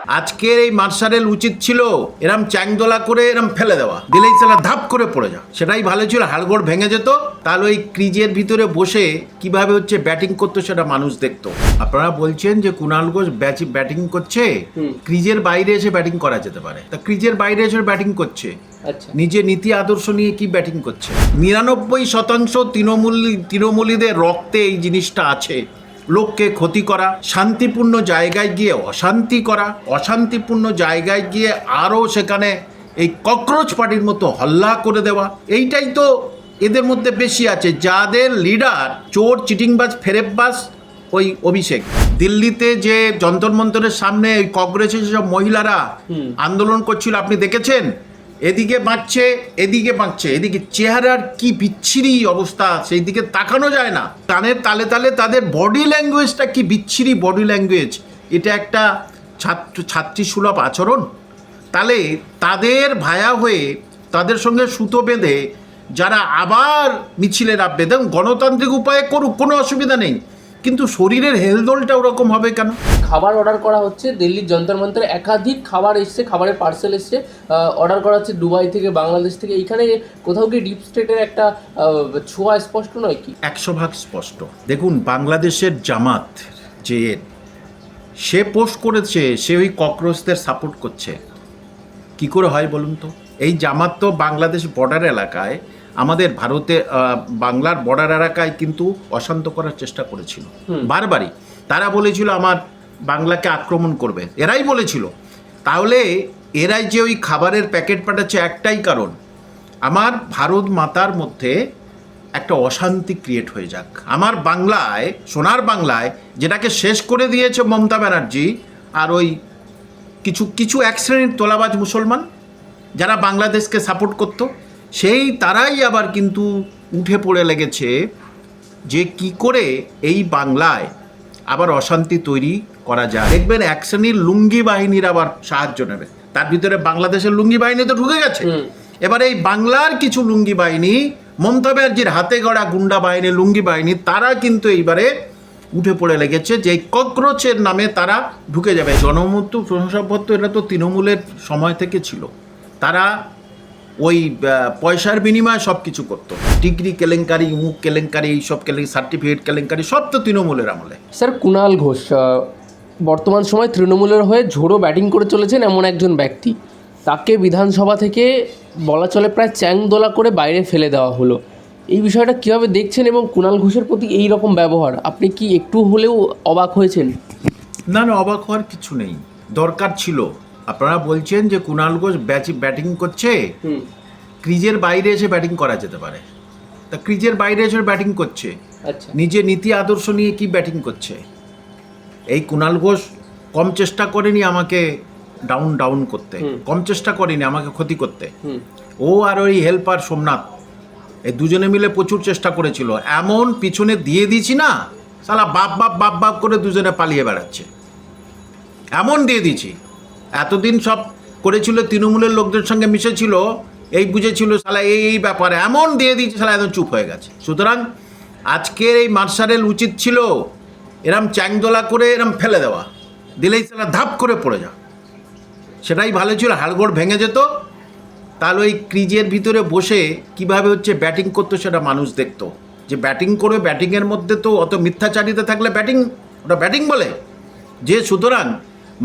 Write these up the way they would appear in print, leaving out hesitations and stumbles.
আজকের এই মার্শালের উচিত ছিল এরম চ্যাংদোলা করে এরম ফেলে দেওয়া, দিলেই সেটা ধাপ করে পড়ে যা, সেটাই ভালো ছিল, হাড়গোড় ভেঙে যেত। তাহলে ওই ক্রিজের ভিতরে বসে কিভাবে হচ্ছে ব্যাটিং করতো সেটা মানুষ দেখতো। আপনারা বলছেন যে কুণাল ঘোষ ব্যাটিং করছে, ক্রিজের বাইরে এসে ব্যাটিং করা যেতে পারে, তা ক্রিজের বাইরে এসে ব্যাটিং করছে, নিজের নীতি আদর্শ নিয়ে কি ব্যাটিং করছে? 99% তৃণমূলীদের রক্তে এই জিনিসটা আছে, লোককে ক্ষতি করা, শান্তিপূর্ণ জায়গায় গিয়ে অশান্তি করা, অশান্তিপূর্ণ জায়গায় গিয়ে আরও সেখানে এই ককরোচ পার্টির মতো হল্লা করে দেওয়া, এইটাই তো এদের মধ্যে বেশি আছে। যাদের লিডার চোর, চিটিংবাজ, ফেরেববাজ ওই অভিষেক, দিল্লিতে যে যন্তর মন্তরের সামনে ওই কংগ্রেসের সব মহিলারা আন্দোলন করছিল, আপনি দেখেছেন? এদিকে বাঁচছে, এদিকে বাঁচছে, এদিকে চেহারার কি বিচ্ছিরি অবস্থা, সেই দিকে তাকানো যায় না। কানের তালে তালে তাদের বডি ল্যাঙ্গুয়েজটা কি বিচ্ছিরি বডি ল্যাঙ্গুয়েজ, এটা একটা ছাত্রী সুলভ আচরণ। তাহলে তাদের ভায়া হয়ে তাদের সঙ্গে সুতো বেঁধে যারা আবার মিছিলে নামবে, দেখুন গণতান্ত্রিক উপায়ে করুক, কোনো অসুবিধা নেই, কিন্তু শরীরের হেলদোলটা ওরকম হবে কেন? খাবার অর্ডার করা হচ্ছে দিল্লির যন্তর মন্তরে, একাধিক খাবার এসছে, খাবারের পার্সেল এসছে, অর্ডার করা হচ্ছে দুবাই থেকে, বাংলাদেশ থেকে। এইখানে কোথাও কি ডিপ স্টেটের একটা ছোঁয়া স্পষ্ট নয় কি? 100% স্পষ্ট। দেখুন, বাংলাদেশের জামাত যে সে পোস্ট করেছে, সে ওই ককরোচদের সাপোর্ট করছে, কি করে হয় বলুন তো? এই জামাত তো বাংলাদেশ বর্ডার এলাকায়, আমাদের ভারতে বাংলার বর্ডার এলাকায় কিন্তু অশান্ত করার চেষ্টা করেছিল বারবারই। তারা বলেছিল আমার বাংলাকে আক্রমণ করবে, এরাই বলেছিল। তাহলে এরাই যে ওই খাবারের প্যাকেট পাঠাচ্ছে একটাই কারণ, আমার ভারত মাতার মধ্যে একটা অশান্তি ক্রিয়েট হয়ে যাক। আমার বাংলায়, সোনার বাংলায়, যেটাকে শেষ করে দিয়েছে মমতা ব্যানার্জি আর ওই কিছু এক শ্রেণীর তোলাবাজ মুসলমান যারা বাংলাদেশকে সাপোর্ট করত, সেই তারাই আবার কিন্তু উঠে পড়ে লেগেছে যে কি করে এই বাংলায় আবার অশান্তি তৈরি করা যায়। দেখবেন এক শ্রেণীর লুঙ্গি বাহিনীর আবার সাহায্য নেবে, তার ভিতরে বাংলাদেশের লুঙ্গি বাহিনী তো ঢুকে গেছে। এবার এই বাংলার কিছু লুঙ্গি বাহিনী, মমতা ব্যানার্জির হাতে গড়া গুন্ডা বাহিনী, লুঙ্গি বাহিনী, তারা কিন্তু এইবারে উঠে পড়ে লেগেছে যে ককরোচের নামে তারা ঢুকে যাবে। জনমত প্রশংসাপত্র এটা তো তৃণমূলের সময় থেকে ছিল, তারা ওই পয়সার বিনিময়ে সব কিছু করতো। ডিগ্রি কেলেঙ্কারি, মুখ কেলেঙ্কারি, এইসব সার্টিফিকেট কেলেঙ্কারি সব তো তৃণমূলের আমলে। স্যার, কুণাল ঘোষ বর্তমান সময় তৃণমূলের হয়ে ঝোড়ো ব্যাটিং করে চলেছেন এমন একজন ব্যক্তি, তাকে বিধানসভা থেকে বলা চলে প্রায় চ্যাংদোলা করে বাইরে ফেলে দেওয়া হলো। এই বিষয়টা কীভাবে দেখছেন এবং কুণাল ঘোষের প্রতি এই রকম ব্যবহার আপনি কি একটু হলেও অবাক হয়েছেন? না, অবাক হওয়ার কিছু নেই, দরকার ছিল। আপনারা বলছেন যে কুণাল ঘোষ ব্যাটিং করছে, ক্রিজের বাইরে এসে ব্যাটিং করা যেতে পারে, তা ক্রিজের বাইরে এসে ব্যাটিং করছে, নিজের নীতি আদর্শ নিয়ে কি ব্যাটিং করছে? এই কুণাল ঘোষ কম চেষ্টা করেনি আমাকে ডাউন করতে, কম চেষ্টা করেনি আমাকে ক্ষতি করতে। ও আর ওই হেল্পার সোমনাথ, এই দুজনে মিলে প্রচুর চেষ্টা করেছিল, এমন পিছনে দিয়ে দিয়েছি না, শালা বাপ করে দুজনে পালিয়ে বেড়াচ্ছে, এমন দিয়ে দিয়েছি। এতদিন সব করেছিল, তৃণমূলের লোকদের সঙ্গে মিশেছিল, এই বুঝেছিল শালা এই ব্যাপারে, এমন দিয়ে দিয়েছে শালা একদম চুপ হয়ে গেছে। সুতরাং আজকের এই মার্শালের উচিত ছিল এরম চ্যাংদোলা করে এরম ফেলে দেওয়া, দিলেই শালা ধাপ করে পড়ে যা, সেটাই ভালো ছিল, হাড়গোড় ভেঙে যেত। তাহলে ওই ক্রিজের ভিতরে বসে কিভাবে হচ্ছে ব্যাটিং করতো সেটা মানুষ দেখতো, যে ব্যাটিং করে, ব্যাটিংয়ের মধ্যে তো অত মিথ্যাচারিতা থাকলে ওটা ব্যাটিং বলে যে। সুতরাং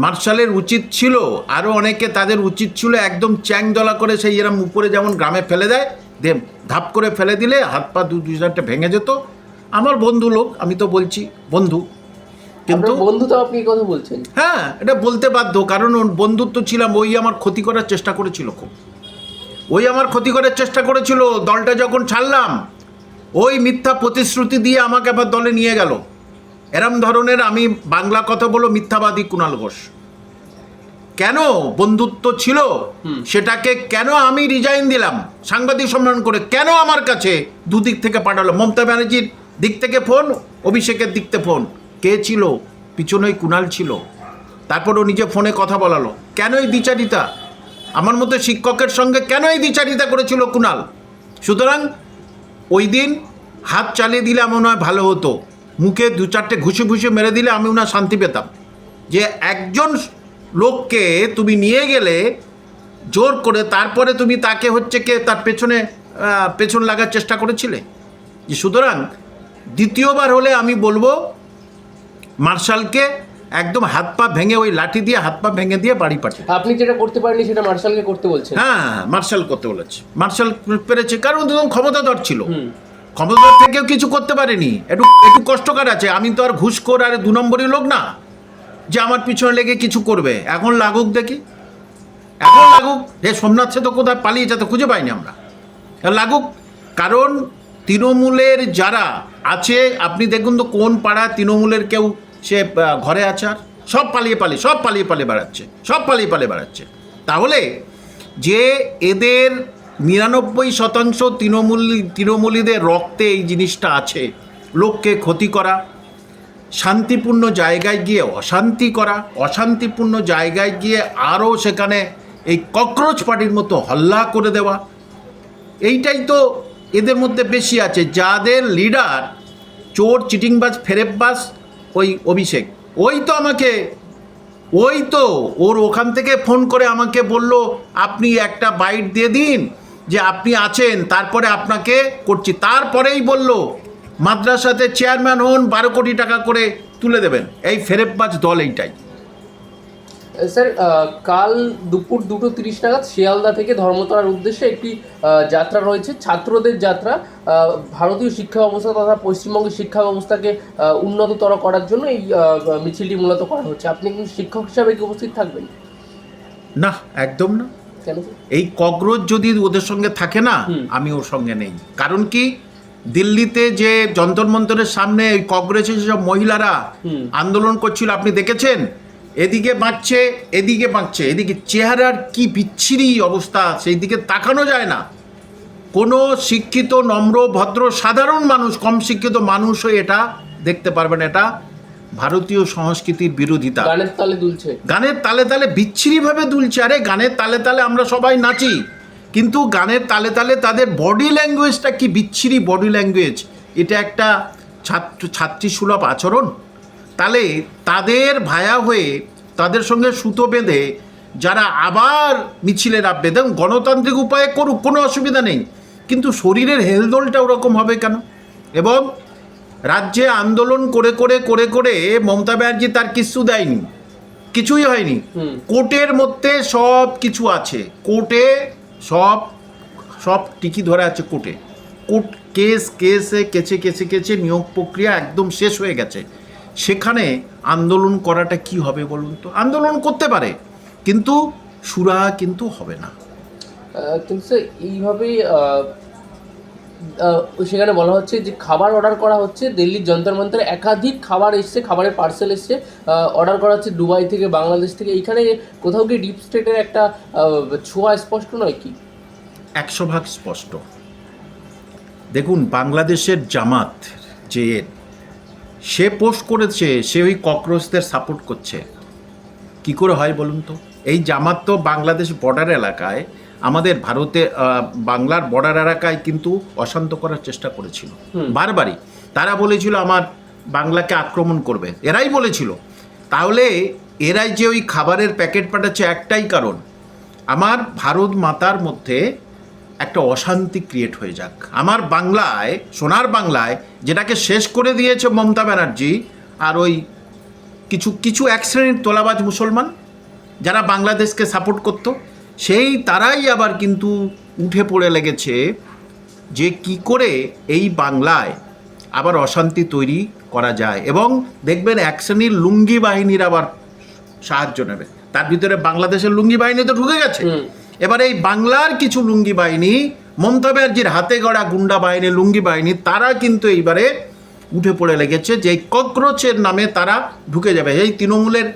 মার্শালের উচিত ছিল, আরও অনেকে তাদের উচিত ছিল একদম চ্যাংদোলা করে সেই এরম উপরে যেমন গ্রামে ফেলে দেয়, ধাপ করে ফেলে দিলে হাত পা দুজনটা ভেঙে যেত। আমার বন্ধু লোক, আমি তো বলছি বন্ধু, কিন্তু বন্ধু তো আপনি কথা বলছেন, হ্যাঁ এটা বলতে বাধ্য, কারণ বন্ধুত্ব ছিলাম। ওই আমার ক্ষতি করার চেষ্টা করেছিল খুব, ওই আমার ক্ষতি করার চেষ্টা করেছিল। দলটা যখন ছাড়লাম, ওই মিথ্যা প্রতিশ্রুতি দিয়ে আমাকে আবার দলে নিয়ে গেল। এরম ধরনের, আমি বাংলা কথা বলো, মিথ্যাবাদী কুণাল ঘোষ। কেন বন্ধুত্ব ছিল সেটাকে কেন আমি রিজাইন দিলাম সাংবাদিক সম্মেলন করে, কেন আমার কাছে দুদিক থেকে পাঠালো, মমতা ব্যানার্জির দিক থেকে ফোন, অভিষেকের দিক থেকে ফোন, কে ছিল পিছনে? কুণাল ছিল। তারপর ও নিজে ফোনে কথা বলালো। কেন এই দ্বিচারিতা? আমার মতো শিক্ষকের সঙ্গে কেন এই দ্বিচারিতা করেছিল কুণাল? সুতরাং ওই দিন হাত চালিয়ে দিলে আমার মনে হয় ভালো হতো, মুখে দু চারটে ঘুষে মেরে দিলে আমি ওনার শান্তি পেতাম, যে একজন লোককে তুমি নিয়ে গেলে জোর করে, তারপরে তুমি তাকে হচ্ছে কে তার পেছন লাগার চেষ্টা করেছিলে। যে সুতরাং দ্বিতীয়বার হলে আমি বলবো মার্শালকে একদম হাত পা ভেঙে, ওই লাঠি দিয়ে হাত পা ভেঙে দিয়ে বাড়ি পাঠিয়ে। আপনি যেটা করতে পারেননি সেটা মার্শালকে করতে বলছেন? হ্যাঁ, মার্শাল করতে বলেছে, মার্শাল পেরেছে, কারণ তখন ক্ষমতাধর ছিল। ক্ষমতাধর থেকেও কিছু করতে পারেনি, একটু কষ্টকর আছে। আমি তো আর ঘুষখোর আর 2 নম্বরই লোক না যে আমার পিছনে লেগে কিছু করবে। এখন লাগুক দেখি, এখন লাগুক। হে সোমনাথ সে তো কোথায় পালিয়েছে, তো খুঁজে পাইনি আমরা। লাগুক, কারণ তৃণমূলের যারা আছে, আপনি দেখুন তো কোন পাড়া তৃণমূলের কেউ সে ঘরে আছে? আর সব পালিয়ে পালিয়ে বেড়াচ্ছে। তাহলে যে এদের 99% তৃণমূলীদের রক্তে এই জিনিসটা আছে, লোককে ক্ষতি করা, শান্তিপূর্ণ জায়গায় গিয়ে অশান্তি করা, অশান্তিপূর্ণ জায়গায় গিয়ে আরও সেখানে এই ককরোচ পার্টির মতো হল্লা করে দেওয়া, এইটাই তো এদের মধ্যে বেশি আছে। যাদের লিডার চোর, চিটিংবাজ, ফেরেববাজ ওই অভিষেক, ওই তো ওর ওখান থেকে ফোন করে আমাকে বলল আপনি একটা বাইট দিয়ে দিন যে আপনি আছেন, তারপরে আপনাকে করছি। তারপরেই বলল মাদ্রাসাতে চেয়ারম্যান হন, 12 কোটি টাকা করে তুলে দেবেন। এই ফেরেববাজ দল এইটাই। স্যার, কাল দুপুর 2:30 নাগাদ শিয়ালদা থেকে ধর্মতলার উদ্দেশ্যে একটি যাত্রা রয়েছে, ছাত্রদের যাত্রা। ভারতীয় শিক্ষা ব্যবস্থা তথা পশ্চিমবঙ্গের শিক্ষা ব্যবস্থাকে উন্নততর করার জন্য এই মিছিলটি মূলত করা হচ্ছে। আপনি কি শিক্ষক হিসাবে কি উপস্থিত থাকবেন? না, একদম না। কেন? এই ককরোচ যদি ওদের সঙ্গে থাকে না, আমি ওর সঙ্গে নেই। কারণ কি, দিল্লিতে যে যন্তর মন্তরের সামনে ওই ককরোচের সব মহিলারা আন্দোলন করছিল, আপনি দেখেছেন? এদিকে বাঁচছে, এদিকে চেহারার কি বিচ্ছিরি অবস্থা, সেই দিকে তাকানো যায় না। কোনো শিক্ষিত, নম্র, ভদ্র, সাধারণ মানুষ, কম শিক্ষিত মানুষও এটা দেখতে পারবেন। এটা ভারতীয় সংস্কৃতির বিরোধিতা। গানের তালে দুলছে, গানের তালে তালে বিচ্ছিরিভাবে দুলছে। আরে গানের তালে তালে আমরা সবাই নাচি, কিন্তু গানের তালে তালে তাদের বডি ল্যাঙ্গুয়েজটা কি বিচ্ছিরি বডি ল্যাঙ্গুয়েজ। এটা একটা ছাত্রী সুলভ আচরণ। তাহলে তাদের ভায়া হয়ে, তাদের সঙ্গে সুতো বেঁধে যারা আবার মিছিলে নামবে, দেখুন গণতান্ত্রিক উপায়ে করুক, কোনো অসুবিধা নেই, কিন্তু শরীরের হেলদোলটা ওরকম হবে কেন? এবং রাজ্যে আন্দোলন করে মমতা ব্যানার্জি তার কিচ্ছু দেয়নি, কিছুই হয়নি। কোর্টের মধ্যে সব কিছু আছে, কোর্টে সব টিকি ধরে আছে। কোর্ট কেসে নিয়োগ প্রক্রিয়া একদম শেষ হয়ে গেছে। সেখানে আন্দোলন করাটা কি হবে বলুন তো? আন্দোলন করতে পারে, কিন্তু সুরাহা কিন্তু হবে না। কিন্তু স্যার এইভাবেই সেখানে বলা হচ্ছে যে খাবার অর্ডার করা হচ্ছে, দিল্লির যন্তর মন্তরে একাধিক খাবার এসছে, খাবারের পার্সেল এসছে, অর্ডার করা হচ্ছে দুবাই থেকে, বাংলাদেশ থেকে। এইখানে কোথাও কি ডিপ স্টেটের একটা ছোঁয়া স্পষ্ট নয় কি? 100% স্পষ্ট। দেখুন, বাংলাদেশের জামাত যে সে পোস্ট করেছে, সে ওই ককরোচদের সাপোর্ট করছে। কি করে হয় বলুন তো? এই জামাত তো বাংলাদেশ বর্ডার এলাকায়, আমাদের ভারতে বাংলার বর্ডার এলাকায় কিন্তু অশান্ত করার চেষ্টা করেছিল বারবারই। তারা বলেছিল আমার বাংলাকে আক্রমণ করবে, এরাই বলেছিল। তাহলে এরাই যে ওই খাবারের প্যাকেট পাঠাচ্ছে, একটাই কারণ, আমার ভারত মাতার মধ্যে একটা অশান্তি ক্রিয়েট হয়ে যাক। আমার বাংলায়, সোনার বাংলায়, যেটাকে শেষ করে দিয়েছে মমতা ব্যানার্জি আর ওই কিছু এক শ্রেণীর তোলাবাজ মুসলমান যারা বাংলাদেশকে সাপোর্ট করতো, তারাই আবার কিন্তু উঠে পড়ে লেগেছে যে কি করে এই বাংলায় আবার অশান্তি তৈরি করা যায়। এবং দেখবেন এক শ্রেণীর লুঙ্গি বাহিনীর আবার সাহায্য নেবে। তার ভিতরে বাংলাদেশের লুঙ্গি বাহিনী তো ঢুকে গেছে। এবার এই বাংলার কিছু লুঙ্গি বাহিনী, মমতা ব্যানার্জির হাতে গড়া গুন্ডা বাহিনী, লুঙ্গি বাহিনী, তারা কিন্তু এইবারে উঠে পড়ে লেগেছে যে এই ককরোচের নামে তারা ঢুকে যাবে। এই তৃণমূলের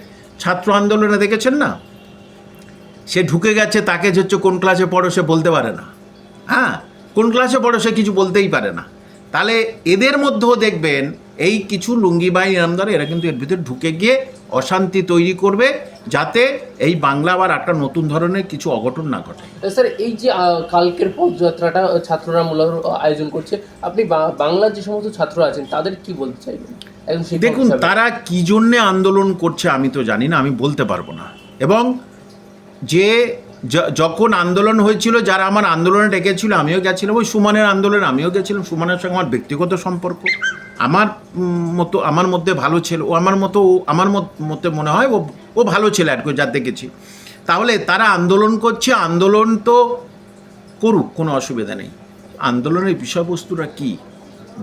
ছাত্র আন্দোলনে দেখেছেন না, সে ঢুকে গেছে, তাকে হচ্ছে কোন ক্লাসে পড়ো সে বলতে পারে না। হ্যাঁ, কোন ক্লাসে পড়ো সে কিছু বলতেই পারে না। তাহলে এদের মধ্যেও দেখবেন এই কিছু লুঙ্গি বাহিনী নামদার, এরা কিন্তু এর ভিতরে ঢুকে গিয়ে অশান্তি তৈরি করবে, যাতে এই বাংলা আবার একটা নতুন ধরনের কিছু অঘটন না ঘটে। স্যার, এই যে কালকের পদযাত্রাটা ছাত্ররা মূলত আয়োজন করছে, আপনি বাংলার যে সমস্ত ছাত্র আছেন তাদের কি বলতে চাইবেন? দেখুন, তারা কি জন্যে আন্দোলন করছে আমি তো জানি না, আমি বলতে পারবো না। এবং যে যখন আন্দোলন হয়েছিল, যারা আমার আন্দোলনে ডেকেছিল আমিও গেছিলাম, ওই সুমনের আন্দোলনে আমিও গেছিলাম। সুমনের সঙ্গে আমার ব্যক্তিগত সম্পর্ক, আমার মধ্যে ভালো ছিল, ও আমার মধ্যে মনে হয় ও ভালো ছিল আর কি, যা দেখেছি। তাহলে তারা আন্দোলন করছে, আন্দোলন তো করুক, কোনো অসুবিধা নেই। আন্দোলনের বিষয়বস্তুটা কি?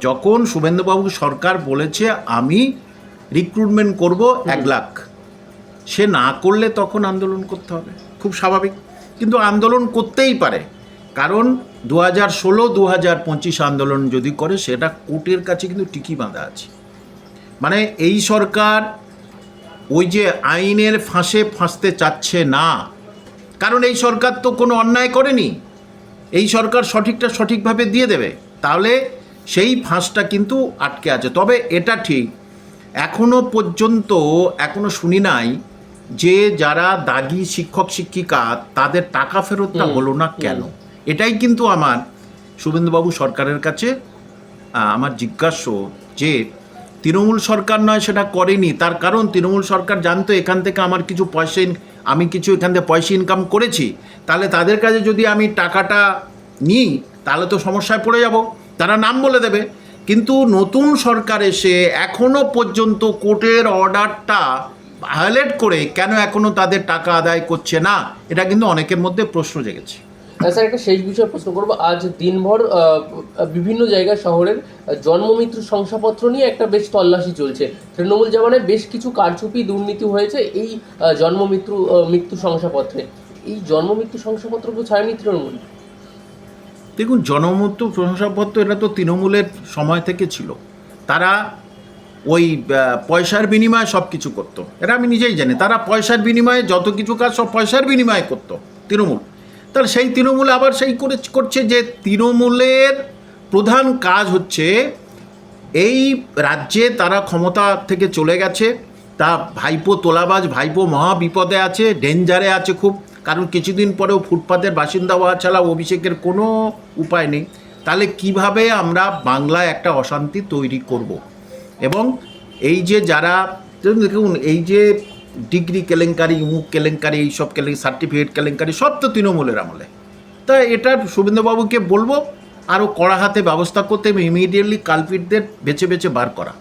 যখন শুভেন্দুবাবু সরকার বলেছে আমি রিক্রুটমেন্ট করব 1 লাখ, সে না করলে তখন আন্দোলন করতে হবে, খুব স্বাভাবিক। কিন্তু আন্দোলন করতেই পারে, কারণ 2016, 2025 আন্দোলন যদি করে সেটা কোর্টের কাছে কিন্তু টিকি বাঁধা আছে। মানে এই সরকার ওই যে আইনের ফাঁসে ফাঁসতে চাচ্ছে না, কারণ এই সরকার তো কোনো অন্যায় করেনি। এই সরকার সঠিকটা সঠিকভাবে দিয়ে দেবে, তাহলে সেই ফাঁসটা কিন্তু আটকে আছে। তবে এটা ঠিক, এখনো পর্যন্ত শুনি নাই যে যারা দাগি শিক্ষক শিক্ষিকা তাদের টাকা ফেরতটা হলো না কেন। এটাই কিন্তু আমার শুভেন্দুবাবু সরকারের কাছে আমার জিজ্ঞাস্য, যে তৃণমূল সরকার নয় সেটা করেনি, তার কারণ তৃণমূল সরকার জানতো এখান থেকে আমার কিছু পয়সা আমি কিছু এখান থেকে পয়সা ইনকাম করেছি, তাহলে তাদের কাছে যদি আমি টাকাটা নিই তাহলে তো সমস্যায় পড়ে যাব, তারা নাম বলে দেবে। কিন্তু নতুন সরকার এসে এখনো পর্যন্ত কোর্টের অর্ডারটা ভায়োলেট করে কেন এখনো তাদের টাকা আদায় করছে না, এটা কিন্তু অনেকের মধ্যে প্রশ্ন জেগেছে। স্যার, একটা শেষ বিষয়ে প্রশ্ন করবো। আজ দিনভর বিভিন্ন জায়গায় শহরের জন্মমৃত্যু শংসাপত্র নিয়ে একটা বেশ তল্লাশি চলছে। তৃণমূল জামানায় বেশ কিছু কারচুপি দুর্নীতি হয়েছে এই মৃত্যু শংসাপত্রে। এই জন্মমৃত্যু শংসাপত্রগুলো ছাড়েনি তৃণমূল। দেখুন, জনমৃত্যু শংসাপত্র এটা তো তৃণমূলের সময় থেকে ছিল। তারা ওই পয়সার বিনিময়ে সব কিছু করতো, এটা আমি নিজেই জানি। তারা পয়সার বিনিময়ে যত কিছু কাজ সব পয়সার বিনিময়ে করতো তৃণমূল। তাহলে সেই তৃণমূল আবার করছে যে তৃণমূলের প্রধান কাজ হচ্ছে এই রাজ্যে তারা ক্ষমতা থেকে চলে গেছে, তা ভাইপো তোলাবাজ, ভাইপো মহা বিপদে আছে, ডেঞ্জারে আছে খুব, কারণ কিছুদিন পরেও ফুটপাতের বাসিন্দা হওয়া ছাড়া অভিষেকের কোনো উপায় নেই। তাহলে কিভাবে আমরা বাংলায় একটা অশান্তি তৈরি করব। এবং এই যে যারা দেখুন, এই যে ডিগ্রি কেলেঙ্কারি, মুখ কেলেঙ্কারি, এইসব সার্টিফিকেট কেলেঙ্কারি সব তো তৃণমূলের আমলে। তাই এটা শুভেন্দুবাবুকে বলবো আরও কড়া হাতে ব্যবস্থা করতে এবং ইমিডিয়েটলি কালপিটদের বেছে বেছে বার করা।